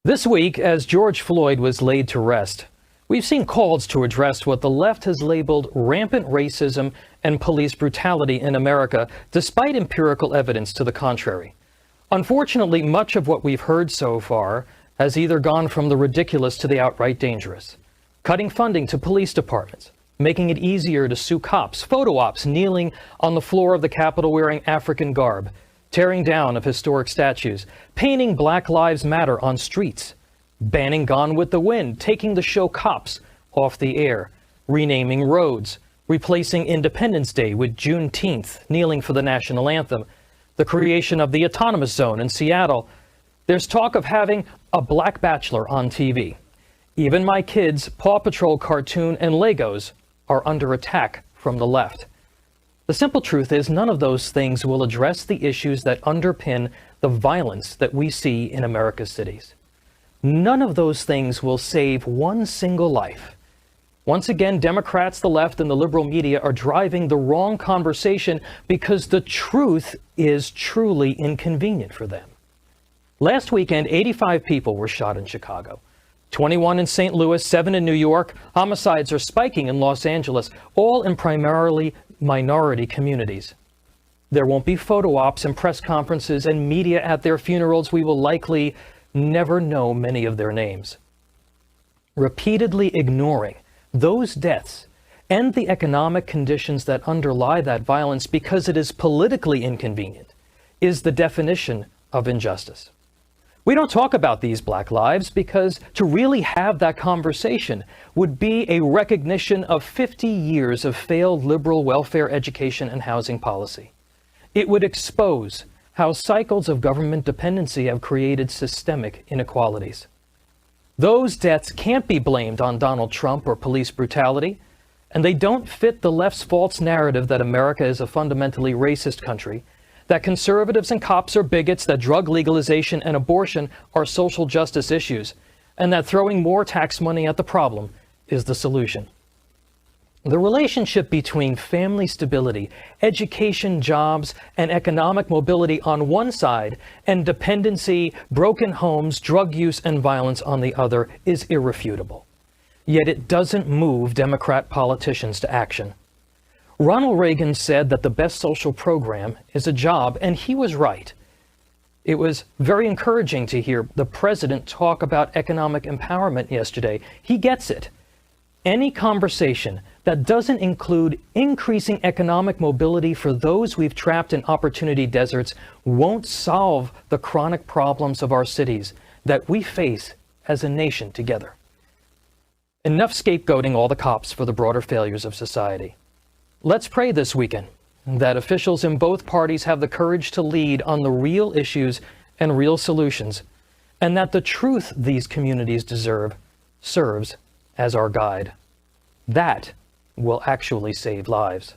This week, as George Floyd was laid to rest, we've seen calls to address what the left has labeled rampant racism and police brutality in America, despite empirical evidence to the contrary. Unfortunately, much of what we've heard so far has either gone from the ridiculous to the outright dangerous. Cutting funding to police departments, making it easier to sue cops, photo ops kneeling on the floor of the Capitol wearing African garb, tearing down of historic statues, painting Black Lives Matter on streets, banning Gone with the Wind, taking the show Cops off the air, renaming roads, replacing Independence Day with Juneteenth, kneeling for the national anthem, the creation of the Autonomous Zone in Seattle. There's talk of having a Black Bachelor on TV. Even my kids' Paw Patrol cartoon and Legos are under attack from the left. The simple truth is none of those things will address the issues that underpin the violence that we see in America's cities. None of those things will save one single life. Once again, Democrats, the left, and the liberal media are driving the wrong conversation because the truth is truly inconvenient for them. Last weekend, 85 people were shot in Chicago. 21 in St. Louis, 7 in New York. Homicides are spiking in Los Angeles, all in primarily minority communities. There won't be photo ops and press conferences and media at their funerals. We will likely never know many of their names. Repeatedly ignoring those deaths and the economic conditions that underlie that violence because it is politically inconvenient is the definition of injustice. We don't talk about these Black lives because to really have that conversation would be a recognition of 50 years of failed liberal welfare, education, and housing policy. It would expose how cycles of government dependency have created systemic inequalities. Those deaths can't be blamed on Donald Trump or police brutality, and they don't fit the left's false narrative that America is a fundamentally racist country, that conservatives and cops are bigots, that drug legalization and abortion are social justice issues, and that throwing more tax money at the problem is the solution. The relationship between family stability, education, jobs, and economic mobility on one side, and dependency, broken homes, drug use, and violence on the other is irrefutable. Yet it doesn't move Democrat politicians to action. Ronald Reagan said that the best social program is a job, and he was right. It was very encouraging to hear the president talk about economic empowerment yesterday. He gets it. Any conversation that doesn't include increasing economic mobility for those we've trapped in opportunity deserts won't solve the chronic problems of our cities that we face as a nation together. Enough scapegoating all the cops for the broader failures of society. Let's pray this weekend that officials in both parties have the courage to lead on the real issues and real solutions, and that the truth these communities deserve serves as our guide. That will actually save lives.